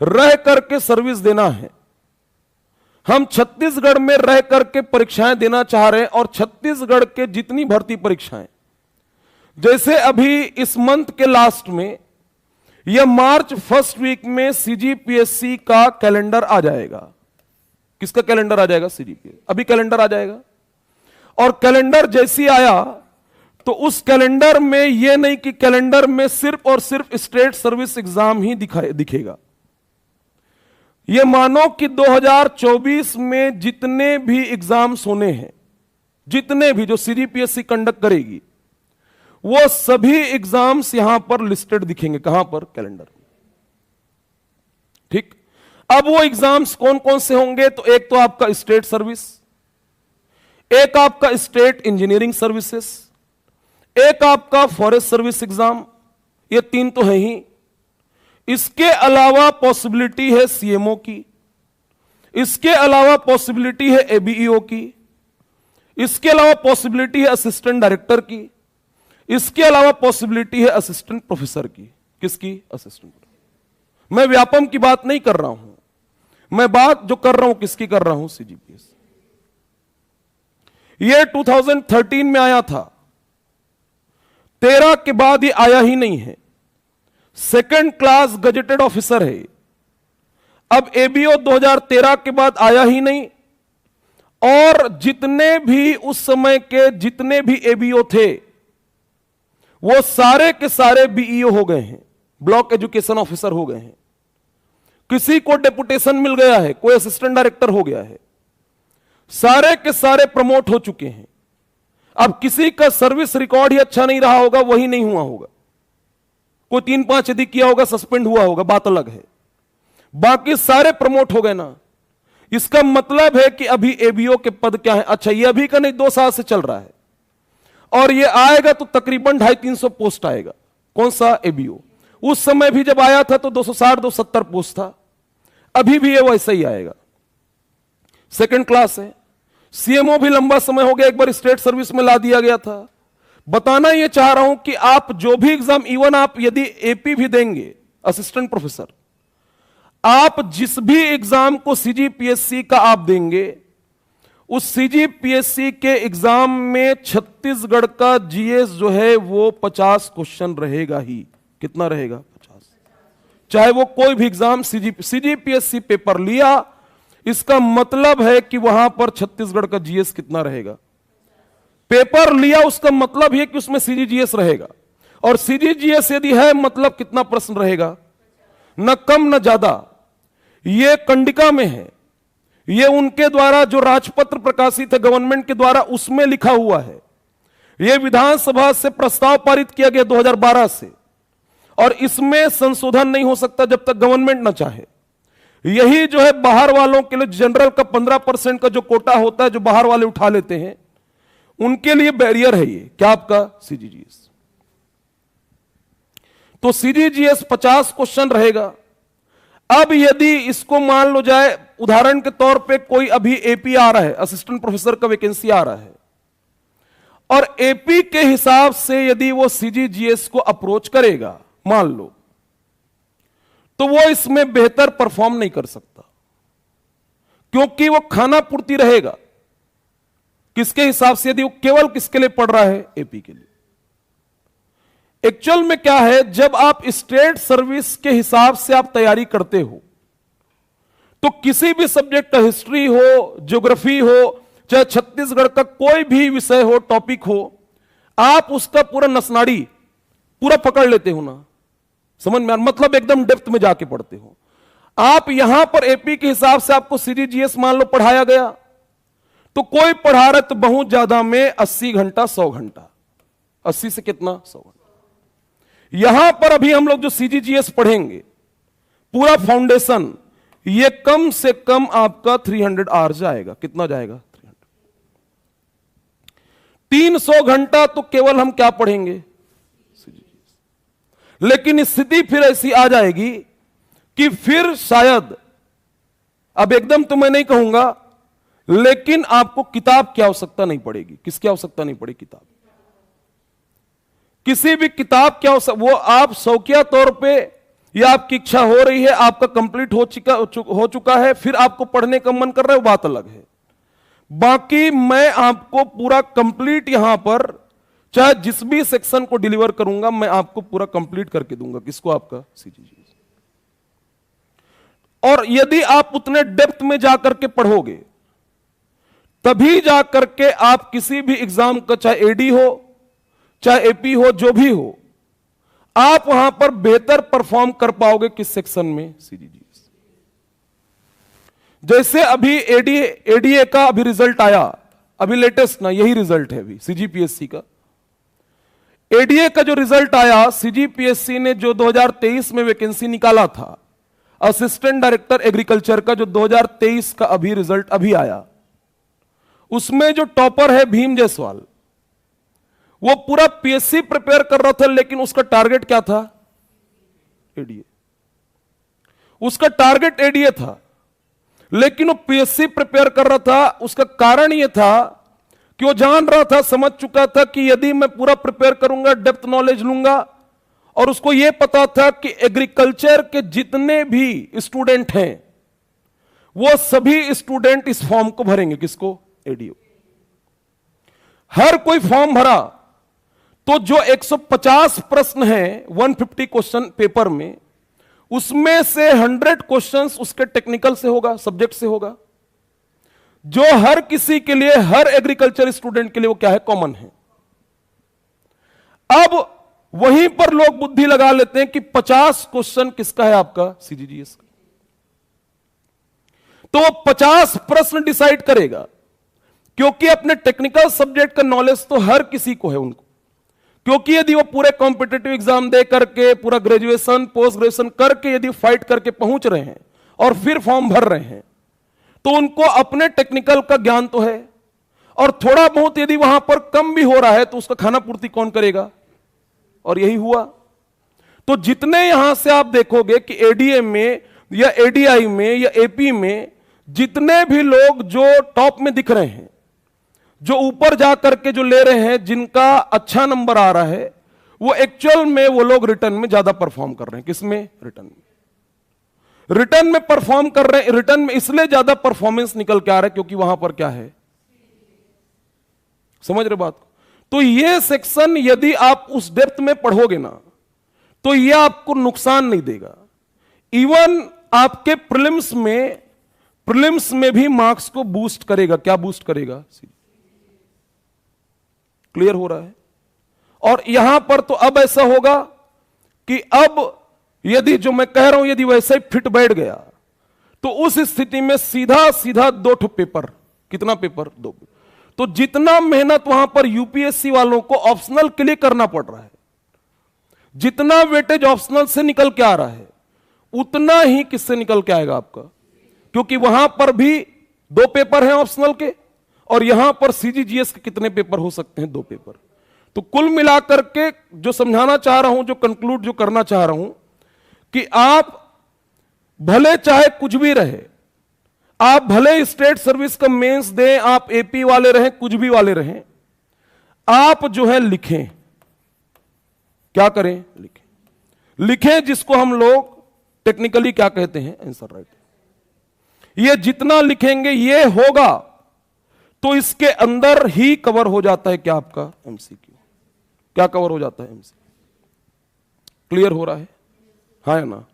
रह करके सर्विस देना है। हम छत्तीसगढ़ में रह करके परीक्षाएं देना चाह रहे हैं और छत्तीसगढ़ के जितनी भर्ती परीक्षाएं, जैसे अभी इस मंथ के लास्ट में या मार्च फर्स्ट वीक में सीजीपीएससी का कैलेंडर आ जाएगा। किसका कैलेंडर आ जाएगा? सीजीपीएससी। अभी कैलेंडर आ जाएगा और कैलेंडर जैसी आया तो उस कैलेंडर में यह नहीं कि कैलेंडर में सिर्फ और सिर्फ स्टेट सर्विस एग्जाम ही दिखेगा। यह मानो कि 2024 में जितने भी एग्जाम्स होने हैं, जितने भी जो सीजीपीएससी कंडक्ट करेगी, वो सभी एग्जाम्स यहां पर लिस्टेड दिखेंगे। कहां पर? कैलेंडर में। ठीक। अब वो एग्जाम्स कौन कौन से होंगे? तो एक तो आपका स्टेट सर्विस, एक आपका स्टेट इंजीनियरिंग सर्विसेज, एक आपका फॉरेस्ट सर्विस एग्जाम, ये तीन तो है ही। इसके अलावा पॉसिबिलिटी है सीएमओ की, इसके अलावा पॉसिबिलिटी है एबीईओ की, इसके अलावा पॉसिबिलिटी है असिस्टेंट डायरेक्टर की, इसके अलावा पॉसिबिलिटी है असिस्टेंट प्रोफेसर की। किसकी? असिस्टेंट। मैं व्यापम की बात नहीं कर रहा हूं, मैं बात जो कर रहा हूं किसकी कर रहा हूं? सीजीपीएससी। ये 2013 में आया था, 13 के बाद ये आया ही नहीं है। सेकंड क्लास गजेटेड ऑफिसर है। अब एबीओ 2013 के बाद आया ही नहीं और जितने भी उस समय के जितने भी एबीओ थे वो सारे के सारे बीईओ हो गए हैं, ब्लॉक एजुकेशन ऑफिसर हो गए हैं। किसी को डेपुटेशन मिल गया है, कोई असिस्टेंट डायरेक्टर हो गया है, सारे के सारे प्रमोट हो चुके हैं। अब किसी का सर्विस रिकॉर्ड ही अच्छा नहीं रहा होगा, वही नहीं हुआ होगा, कोई 3-5 यदि किया होगा, सस्पेंड हुआ होगा, बात अलग है। बाकी सारे प्रमोट हो गए ना। इसका मतलब है कि अभी एबीओ के पद क्या है? अच्छा, ये अभी का नहीं, 2 साल से चल रहा है और ये आएगा तो तकरीबन 250-300 पोस्ट आएगा। कौन सा? एबीओ। उस समय भी जब आया था तो 260-270 पोस्ट था, अभी भी ये वैसा ही आएगा। सेकंड क्लास है। सीएमओ भी लंबा समय हो गया, एक बार स्टेट सर्विस में ला दिया गया था। बताना यह चाह रहा हूं कि आप जो भी एग्जाम, इवन आप यदि एपी भी देंगे, असिस्टेंट प्रोफेसर, आप जिस भी एग्जाम को सीजीपीएससी का आप देंगे, उस सीजीपीएससी के एग्जाम में छत्तीसगढ़ का जीएस जो है वो 50 क्वेश्चन रहेगा ही। कितना रहेगा? 50। चाहे वो कोई भी एग्जाम सीजीपीएससी पेपर लिया, इसका मतलब है कि वहां पर छत्तीसगढ़ का जीएस कितना रहेगा? पेपर लिया उसका मतलब है कि उसमें सीजीजीएस रहेगा, और सीजीजीएस यदि है मतलब कितना प्रश्न रहेगा? न कम न ज्यादा। यह कंडिका में है, यह उनके द्वारा जो राजपत्र प्रकाशित है गवर्नमेंट के द्वारा, उसमें लिखा हुआ है। यह विधानसभा से प्रस्ताव पारित किया गया 2012 से, और इसमें संशोधन नहीं हो सकता जब तक गवर्नमेंट न चाहे। यही जो है बाहर वालों के लिए जनरल का 15% का जो कोटा होता है, जो बाहर वाले उठा लेते हैं, उनके लिए बैरियर है ये। क्या? आपका सीजीजीएस। तो सीजीजीएस 50 क्वेश्चन रहेगा। अब यदि इसको मान लो जाए, उदाहरण के तौर पे कोई अभी एपी आ रहा है, असिस्टेंट प्रोफेसर का वैकेंसी आ रहा है, और एपी के हिसाब से यदि वो सीजीजीएस को अप्रोच करेगा, मान लो, तो वो इसमें बेहतर परफॉर्म नहीं कर सकता, क्योंकि वो खाना पूर्ति रहेगा। किसके हिसाब से? यदि वो केवल किसके लिए पढ़ रहा है? एपी के लिए। एक्चुअल में क्या है, जब आप स्टेट सर्विस के हिसाब से आप तैयारी करते हो, तो किसी भी सब्जेक्ट का, हिस्ट्री हो, ज्योग्राफी हो, चाहे छत्तीसगढ़ का कोई भी विषय हो, टॉपिक हो, आप उसका पूरा नसनाड़ी पूरा पकड़ लेते हो ना। समझ में? मतलब एकदम डेप्थ में जाके पढ़ते हो आप। यहां पर एपी के हिसाब से आपको सीजीजीएस मान लो पढ़ाया गया, तो कोई पढ़ा रहा तो बहुत ज्यादा में 80 घंटा 100 घंटा, 80 से कितना? 100 घंटा। यहां पर अभी हम लोग जो सीजीजीएस पढ़ेंगे, पूरा फाउंडेशन, ये कम से कम आपका 300 आवर्स जाएगा। कितना जाएगा? 300 घंटा तो केवल हम क्या पढ़ेंगे? सीजीजीएस। लेकिन स्थिति फिर ऐसी आ जाएगी कि फिर शायद, अब एकदम तो मैं नहीं कहूंगा, लेकिन आपको किताब की आवश्यकता नहीं पड़ेगी। किसकी आवश्यकता नहीं पड़ेगी? किताब। किसी भी किताब की आवश्यकता, वो आप शौकिया तौर पे या आपकी इच्छा हो रही है, आपका कंप्लीट हो चुका है, फिर आपको पढ़ने का मन कर रहा है, वो बात अलग है। बाकी मैं आपको पूरा कंप्लीट यहां पर चाहे जिस भी सेक्शन को डिलीवर करूंगा मैं आपको पूरा कंप्लीट करके दूंगा। किसको? आपका सीजीजी। और यदि आप उतने डेप्थ में जाकर के पढ़ोगे तभी जाकर के आप किसी भी एग्जाम का, चाहे एडी हो चाहे एपी हो, जो भी हो, आप वहां पर बेहतर परफॉर्म कर पाओगे। किस सेक्शन में? सीजीजी। जैसे अभी एडीए का अभी रिजल्ट आया, अभी लेटेस्ट ना, यही रिजल्ट है अभी सीजीपीएससी का। एडीए का जो रिजल्ट आया, सीजीपीएससी ने जो 2023 में वैकेंसी निकाला था असिस्टेंट डायरेक्टर एग्रीकल्चर का, जो 2023 का अभी रिजल्ट अभी आया, उसमें जो टॉपर है भीम जायसवाल, वो पूरा पीएससी प्रिपेयर कर रहा था, लेकिन उसका टारगेट क्या था? एडीए। उसका टारगेट एडीए था, लेकिन वो पीएससी प्रिपेयर कर रहा था। उसका कारण यह था कि वो जान रहा था, समझ चुका था कि यदि मैं पूरा प्रिपेयर करूंगा, डेप्थ नॉलेज लूंगा, और उसको यह पता था कि एग्रीकल्चर के जितने भी स्टूडेंट हैं वो सभी स्टूडेंट इस फॉर्म को भरेंगे। किसको? एडीओ। हर कोई फॉर्म भरा तो जो 150 प्रश्न हैं 150 क्वेश्चन पेपर में, उसमें से 100 क्वेश्चंस उसके टेक्निकल से होगा, सब्जेक्ट से होगा, जो हर किसी के लिए, हर एग्रीकल्चर स्टूडेंट के लिए वो क्या है? कॉमन है। अब वहीं पर लोग बुद्धि लगा लेते हैं कि 50 क्वेश्चन किसका है? आपका सीजीजीएस का। तो वो 50 प्रश्न डिसाइड करेगा, क्योंकि अपने टेक्निकल सब्जेक्ट का नॉलेज तो हर किसी को है उनको। क्योंकि यदि वो पूरे कॉम्पिटिटिव एग्जाम दे करके, पूरा ग्रेजुएशन पोस्ट ग्रेजुएशन करके यदि फाइट करके पहुंच रहे हैं और फिर फॉर्म भर रहे हैं, तो उनको अपने टेक्निकल का ज्ञान तो है। और थोड़ा बहुत यदि वहां पर कम भी हो रहा है तो उसका खाना पूर्ति कौन करेगा? और यही हुआ। तो जितने यहां से आप देखोगे कि एडीए में या एडीआई में या एपी में जितने भी लोग जो टॉप में दिख रहे हैं, जो ऊपर जाकर के जो ले रहे हैं, जिनका अच्छा नंबर आ रहा है, वो एक्चुअल में वो लोग रिटर्न में ज्यादा परफॉर्म कर रहे हैं। किसमें? रिटर्न में। रिटर्न में परफॉर्म कर रहे हैं। रिटर्न में इसलिए ज्यादा परफॉर्मेंस निकल के आ रहा है क्योंकि वहां पर क्या है? समझ रहे बात को? तो ये सेक्शन यदि आप उस डेप्थ में पढ़ोगे ना, तो ये आपको नुकसान नहीं देगा। इवन आपके प्रीलिम्स में भी मार्क्स को बूस्ट करेगा। क्या बूस्ट करेगा? क्लियर हो रहा है? और यहां पर तो अब ऐसा होगा कि अब यदि जो मैं कह रहा हूं यदि वैसे ही फिट बैठ गया, तो उस स्थिति में सीधा सीधा 2 पेपर। कितना पेपर? 2 पेपर। तो जितना मेहनत वहां पर यूपीएससी वालों को ऑप्शनल के लिए करना पड़ रहा है, जितना वेटेज ऑप्शनल से निकल के आ रहा है, उतना ही किससे निकल के आएगा आपका? क्योंकि वहां पर भी 2 पेपर हैं ऑप्शनल के, और यहां पर सीजीजीएस के कितने पेपर हो सकते हैं? 2 पेपर। तो कुल मिलाकर के जो समझाना चाह रहा हूं, जो कंक्लूड जो करना चाह रहा हूं, कि आप भले चाहे कुछ भी रहे, आप भले स्टेट सर्विस का मेंस दें, आप एपी वाले रहें, कुछ भी वाले रहें, आप जो है लिखें। क्या करें? लिखें। लिखें, जिसको हम लोग टेक्निकली क्या कहते हैं? Answer writing. ये जितना लिखेंगे ये होगा, तो इसके अंदर ही कवर हो जाता है क्या? आपका एमसीक्यू। क्या कवर हो जाता है? एमसीक्यू। क्लियर हो रहा है? हाँ या ना?